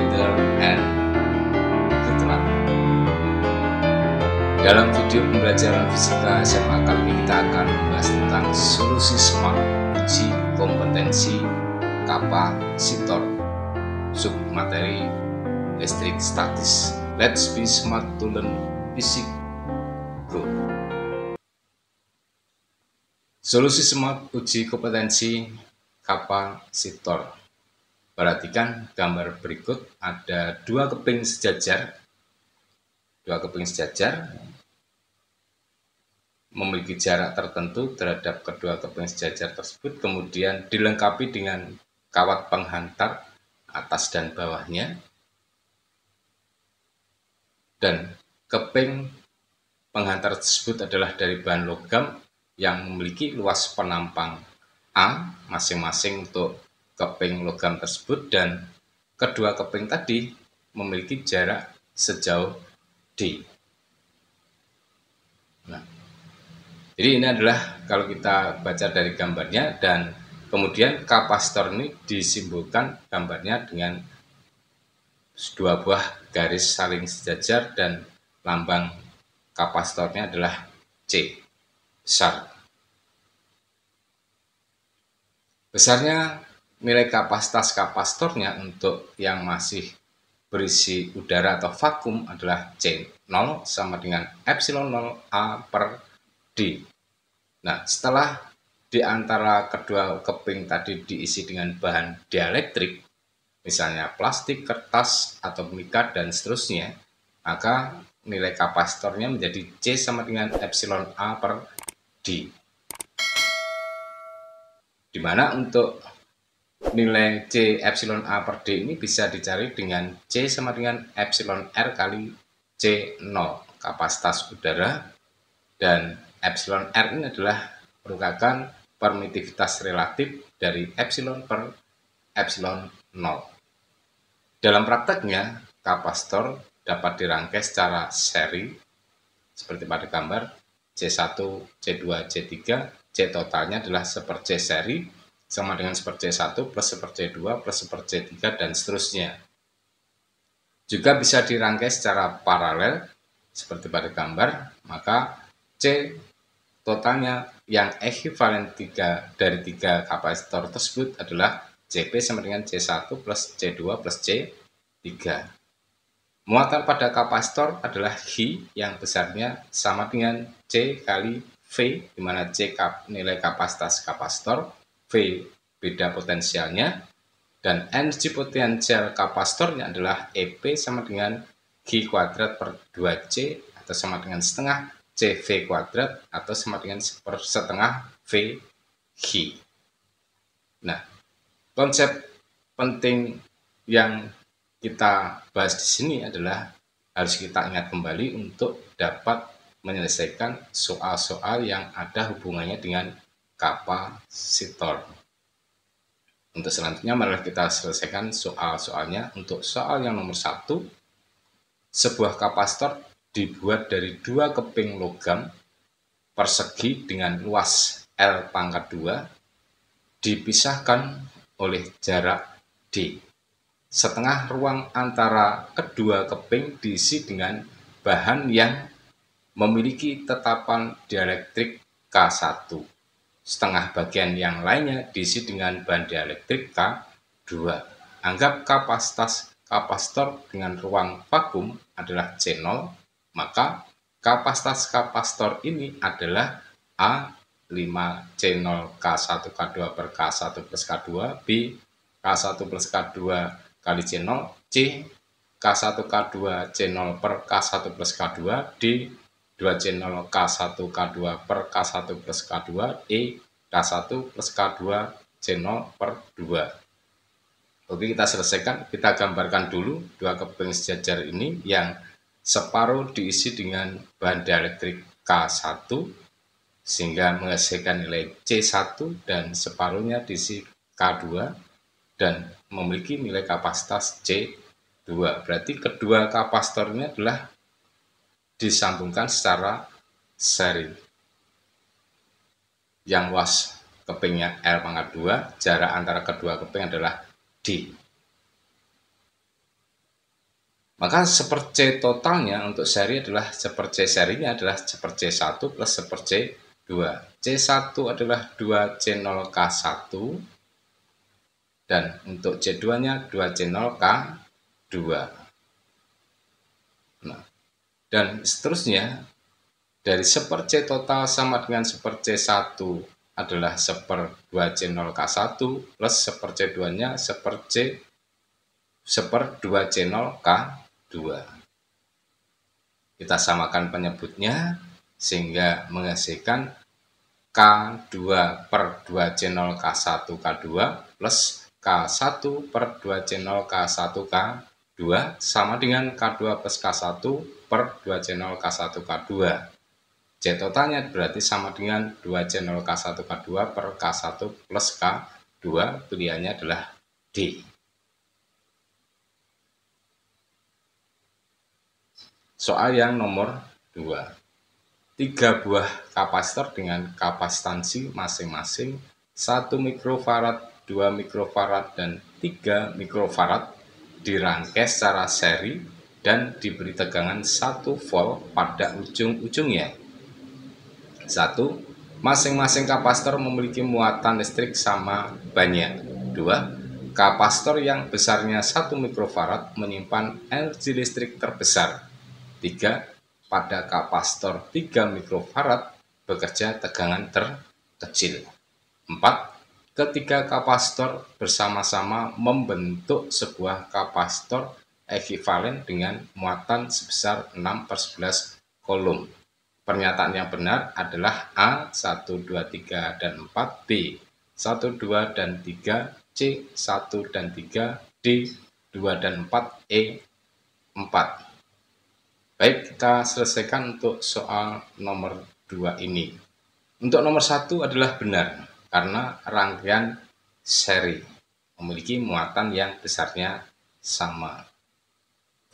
together and good luck. Dalam video pembelajaran fisika SMA kali ini kita akan membahas tentang solusi SMART uji kompetensi kapasitor submateri listrik statis. Let's be smart to learn physics. Go. Solusi SMART uji kompetensi kapasitor. Perhatikan gambar berikut, ada dua keping sejajar. Memiliki jarak tertentu terhadap kedua keping sejajar tersebut, kemudian dilengkapi dengan kawat penghantar atas dan bawahnya, dan keping penghantar tersebut adalah dari bahan logam yang memiliki luas penampang A masing-masing untuk keping logam tersebut, dan kedua keping tadi memiliki jarak sejauh D. Nah, jadi ini adalah kalau kita baca dari gambarnya, dan kemudian kapasitor ini disimbolkan gambarnya dengan dua buah garis saling sejajar dan lambang kapasitornya adalah C besar. Besarnya nilai kapasitas kapasitornya untuk yang masih berisi udara atau vakum adalah C0 sama dengan epsilon 0 A per D. Nah, setelah di antara kedua keping tadi diisi dengan bahan dielektrik, misalnya plastik, kertas, atau mika, dan seterusnya, maka nilai kapasitornya menjadi C sama dengan epsilon A per D. Di mana untuk nilai C epsilon A per D ini bisa dicari dengan C sama dengan epsilon R kali C0, kapasitas udara, dan epsilon R ini adalah merupakan permitivitas relatif dari epsilon per epsilon 0. Dalam prakteknya, kapasitor dapat dirangkai secara seri, seperti pada gambar C1, C2, C3, C totalnya adalah seper C seri, sama dengan seper C1 plus seper C2 plus seper C3 dan seterusnya. Juga bisa dirangkai secara paralel seperti pada gambar, maka C totalnya yang ekuivalen dari tiga kapasitor tersebut adalah CP sama dengan C1 plus C2 plus C3. Muatan pada kapasitor adalah H yang besarnya sama dengan C kali V, di mana C nilai kapasitas kapasitor, V beda potensialnya, dan energi potensial kapasitornya adalah EP sama dengan G kuadrat per 2C atau sama dengan setengah CV kuadrat atau sama dengan setengah VG. Nah, konsep penting yang kita bahas di sini adalah harus kita ingat kembali untuk dapat menyelesaikan soal-soal yang ada hubungannya dengan kapasitor. Untuk selanjutnya, mari kita selesaikan soal-soalnya. Untuk soal yang nomor 1, sebuah kapasitor dibuat dari dua keping logam persegi dengan luas L pangkat 2 dipisahkan oleh jarak D. Setengah ruang antara kedua keping diisi dengan bahan yang memiliki tetapan dielektrik K1. Setengah bagian yang lainnya diisi dengan bahan dielektrik K2. Anggap kapasitas kapasitor dengan ruang vakum adalah C0, maka kapasitas kapasitor ini adalah A 5C0 K1 K2 per K1 plus K2, B K1 plus K2 kali C0, C K1 K2 C0 per K1 plus K2, D 2C0 K1 K2 per K1 plus K2, E K1 plus K2 C0 per 2. Oke, kita selesaikan. Kita gambarkan dulu dua keping sejajar ini yang separuh diisi dengan bahan dielektrik K1 sehingga menghasilkan nilai C1, dan separuhnya diisi K2 dan memiliki nilai kapasitas C2. Berarti kedua kapasitor ini adalah disambungkan secara seri. Yang luas kepingnya L pangkat 2, jarak antara kedua keping adalah D. Maka seper C totalnya untuk seri adalah seper C serinya adalah seper C1 plus seper C2. C1 adalah 2C0K1 dan untuk C2-nya 2C0K2. Nah, dan seterusnya dari seper C total sama dengan seper C1 adalah seper 2C0K1 plus seper C2-nya seper 2C0K2. Kita samakan penyebutnya sehingga menghasilkan K2 per 2C0K1 K2 plus K1 per 2C0K1 K2 sama dengan K2 plus K1 per 2C0K1 K2. C totalnya berarti sama dengan 2C0K1 K2 per K1 plus K2, pilihannya adalah D. Soal yang nomor 2. 3 buah kapasitor dengan kapasitansi masing-masing 1 mikrofarad, 2 mikrofarad, dan 3 mikrofarad dirangkai secara seri dan diberi tegangan 1 volt pada ujung-ujungnya. 1. Masing-masing kapasitor memiliki muatan listrik sama banyak. 2. Kapasitor yang besarnya 1 mikrofarad menyimpan energi listrik terbesar. 3. Pada kapasitor 3 mikrofarad bekerja tegangan terkecil. 4. Ketiga kapasitor bersama-sama membentuk sebuah kapasitor ekuivalen dengan muatan sebesar 6/11 coulomb. Pernyataan yang benar adalah A, 1, 2, 3, dan 4, B, 1, 2, dan 3, C, 1, dan 3, D, 2, dan 4, E, 4. Baik, kita selesaikan untuk soal nomor 2 ini. Untuk nomor 1 adalah benar, karena rangkaian seri memiliki muatan yang besarnya sama.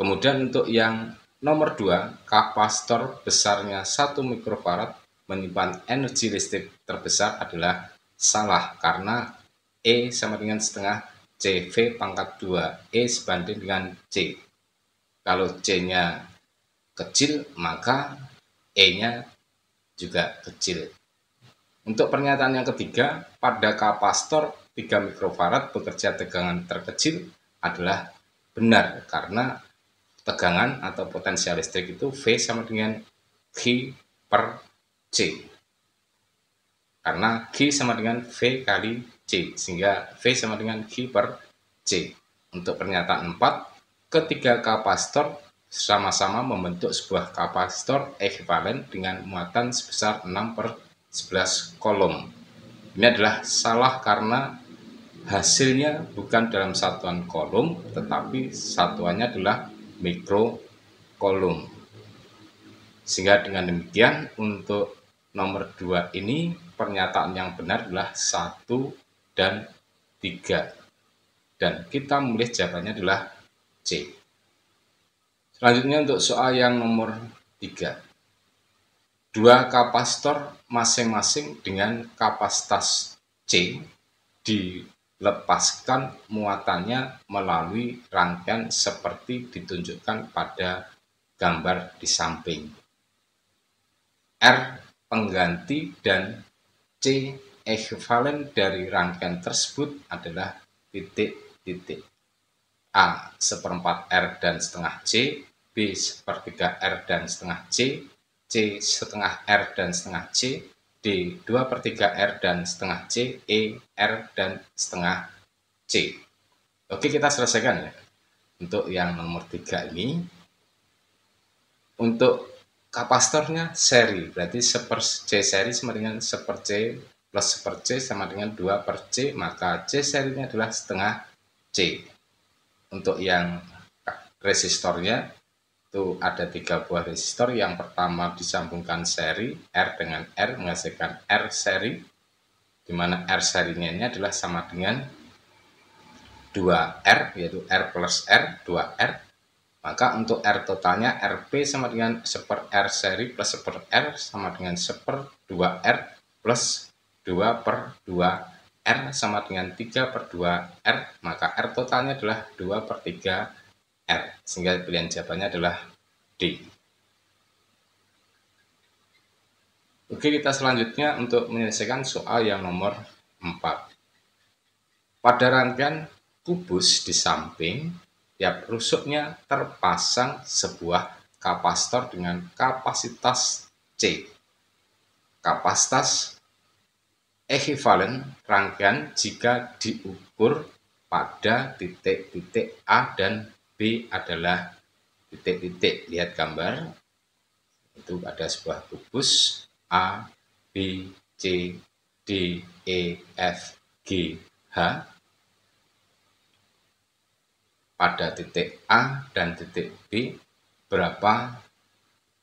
Kemudian untuk yang nomor 2, kapasitor besarnya 1 mikrofarad menyimpan energi listrik terbesar adalah salah, karena E sama dengan setengah CV pangkat 2, E sebanding dengan C. Kalau C-nya kecil, maka E-nya juga kecil. Untuk pernyataan yang ketiga, pada kapasitor 3 mikrofarad bekerja tegangan terkecil adalah benar, karena tegangan atau potensial listrik itu V sama dengan Q per C. Karena Q sama dengan V kali C, sehingga V sama dengan Q per C. Untuk pernyataan 4, ketiga kapasitor sama-sama membentuk sebuah kapasitor ekuivalen dengan muatan sebesar 6/11 coulomb. Ini adalah salah karena hasilnya bukan dalam satuan coulomb, tetapi satuannya adalah mikrocoulomb. Sehingga dengan demikian untuk nomor 2 ini pernyataan yang benar adalah 1 dan 3. Dan kita memilih jawabannya adalah C. Selanjutnya untuk soal yang nomor 3. 2 kapasitor masing-masing dengan kapasitas C dilepaskan muatannya melalui rangkaian seperti ditunjukkan pada gambar di samping. R pengganti dan C ekuivalen dari rangkaian tersebut adalah titik-titik. A 1/4 R dan setengah C, B 1/3 R dan setengah C, C setengah R dan setengah C, D 2/3 R dan setengah C, E R dan setengah C. Oke, kita selesaikan ya. Untuk yang nomor 3 ini, untuk kapasitornya seri, berarti seper C seri sama dengan seper C plus seper C sama dengan 2/C, maka C serinya adalah setengah C. Untuk yang resistornya itu ada 3 buah resistor. Yang pertama disambungkan seri R dengan R menghasilkan R seri, di mana R serinya ini adalah sama dengan 2R, yaitu R plus R, 2R. Maka untuk R totalnya RP sama dengan seper R seri plus seper R sama dengan seper 2R plus 2/2 R sama dengan 3/2 R, maka R totalnya adalah 2/3 R, sehingga pilihan jawabannya adalah D. Oke, kita selanjutnya untuk menyelesaikan soal yang nomor 4. Pada rangkaian kubus di samping tiap rusuknya terpasang sebuah kapasitor dengan kapasitas C. Kapasitas ekuivalen rangkaian jika diukur pada titik-titik A dan B adalah titik-titik. Lihat gambar, itu ada sebuah kubus A, B, C, D, E, F, G, H. Pada titik A dan titik B, berapa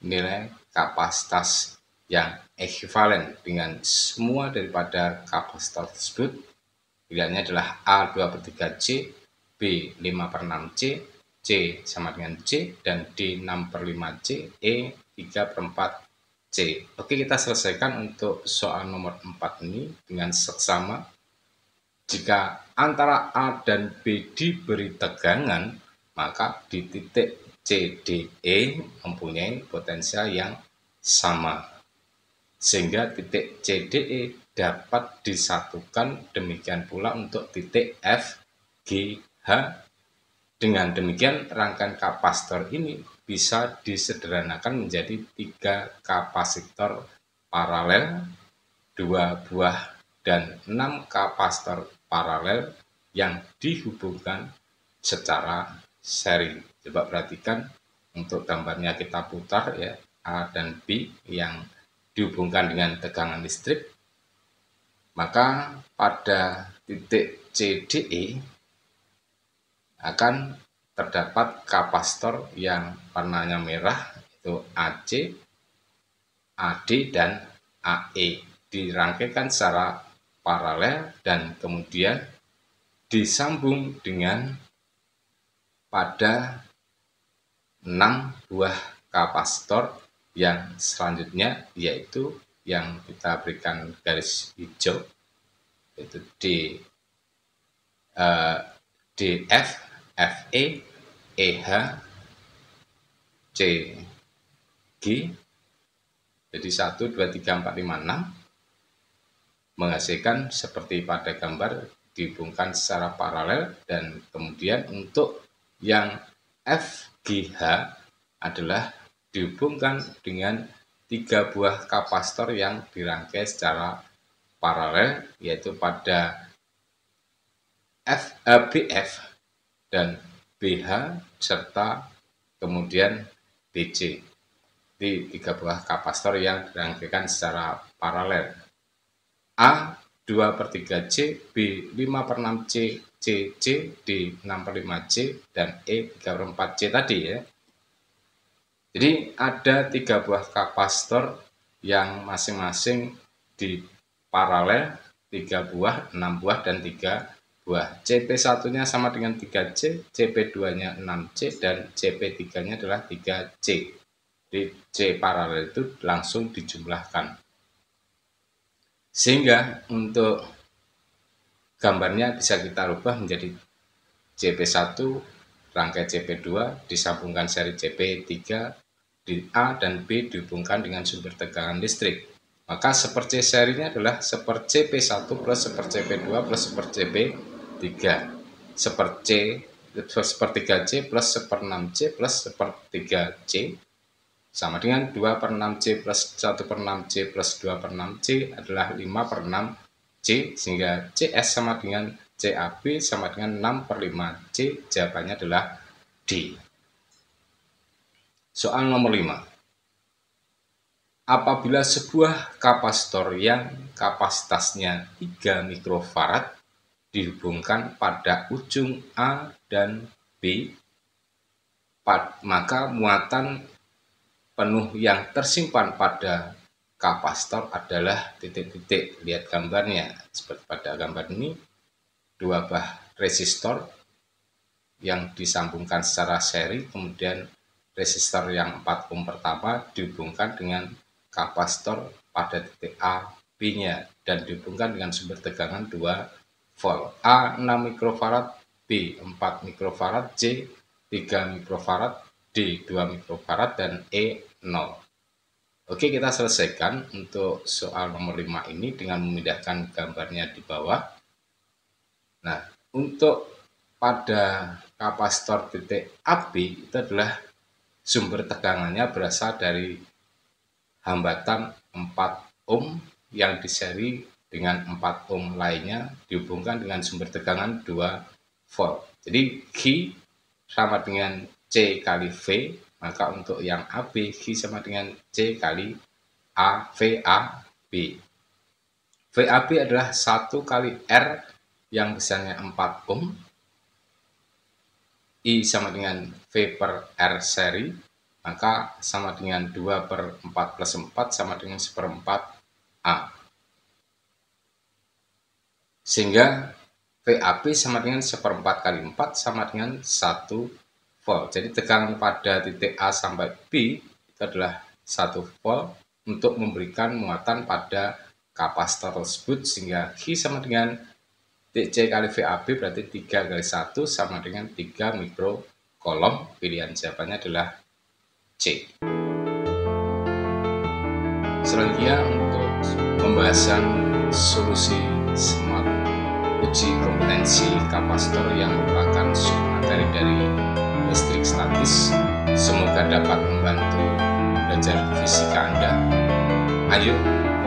nilai kapasitas yang ekuivalen dengan semua daripada kapasitor tersebut? Pilihannya adalah A 2/3C, B 5/6C, C sama dengan C, dan D 6/5C, E 3/4C. Oke, kita selesaikan untuk soal nomor 4 ini dengan seksama. Jika antara A dan B diberi tegangan, maka di titik CDE mempunyai potensial yang sama. Sehingga titik CDE dapat disatukan, demikian pula untuk titik FGH. Dengan demikian, rangkaian kapasitor ini bisa disederhanakan menjadi 3 kapasitor paralel, 2 buah dan 6 kapasitor paralel yang dihubungkan secara seri. Coba perhatikan, untuk gambarnya kita putar ya, A dan B yang dihubungkan dengan tegangan listrik. Maka pada titik CDE akan terdapat kapasitor yang warnanya merah, itu AC, AD, dan AE. Dirangkaikan secara paralel dan kemudian disambung dengan pada 6 buah kapasitor yang selanjutnya, yaitu yang kita berikan garis hijau, yaitu DF, FE, EH, CG. Jadi 1, 2, 3, 4, 5, 6 menghasilkan seperti pada gambar, dihubungkan secara paralel, dan kemudian untuk yang FGH adalah dihubungkan dengan 3 buah kapasitor yang dirangkai secara paralel, yaitu pada BF dan BH serta kemudian BC. Di 3 buah kapasitor yang dirangkaikan secara paralel. A 2/3C, B 5/6C, C, D 6/5C, dan E 3/4C tadi ya. Jadi ada 3 buah kapasitor yang masing-masing di paralel, 3 buah, 6 buah, dan 3 buah. CP1-nya sama dengan 3C, CP2-nya 6C, dan CP3-nya adalah 3C. Di C paralel itu langsung dijumlahkan. Sehingga untuk gambarnya bisa kita rubah menjadi CP1 rangkai CP2 disambungkan seri CP3, di A dan B dihubungkan dengan sumber tegangan listrik. Maka seper C serinya adalah seper CP1 plus seper CP2 plus seper CP3. Seper C seper 3C plus seper 6C plus seper 3C sama dengan 2/6C plus 1/6C plus 2/6C adalah 5/6C, sehingga CS sama dengan CAB sama dengan 6/5C. Jawabannya adalah D. Soal nomor 5. Apabila sebuah kapasitor yang kapasitasnya 3 mikrofarad dihubungkan pada ujung A dan B, maka muatan penuh yang tersimpan pada kapasitor adalah titik-titik. Lihat gambarnya, seperti pada gambar ini, 2 buah resistor yang disambungkan secara seri, kemudian resistor yang 4 ohm pertama dihubungkan dengan kapasitor pada titik A, B-nya, dan dihubungkan dengan sumber tegangan 2 volt. A 6 mikrofarad, B 4 mikrofarad, C 3 mikrofarad, D 2 mikrofarad, dan E 0. Oke, kita selesaikan untuk soal nomor 5 ini dengan memindahkan gambarnya di bawah. Nah, untuk pada kapasitor titik AB itu adalah sumber tegangannya berasal dari hambatan 4 ohm yang diseri dengan 4 ohm lainnya dihubungkan dengan sumber tegangan 2 volt. Jadi Q sama dengan C kali V, maka untuk yang AB Q sama dengan C kali A VAB. VAB adalah 1 kali R yang besarnya 4 ohm, I sama dengan V per R seri, maka sama dengan 2 per 4 plus 4 sama dengan 1/4 A. Sehingga VAB sama dengan 1/4 kali 4 sama dengan 1 volt. Jadi tegangan pada titik A sampai B itu adalah 1 volt untuk memberikan muatan pada kapasitor tersebut, sehingga Q sama dengan C kali VAB berarti 3 kali 1 sama dengan 3 mikrocoulomb. Pilihan jawabannya adalah C. Selanjutnya untuk pembahasan solusi smart uji kompetensi kapasitor yang merupakan submateri dari listrik statis. Semoga dapat membantu belajar fisika Anda. Ayo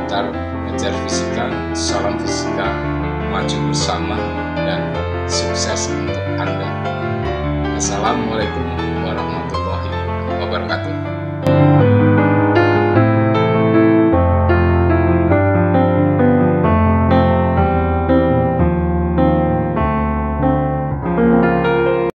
kita belajar fisika. Salam fisika, maju bersama, dan sukses untuk Anda. Assalamualaikum warahmatullahi wabarakatuh.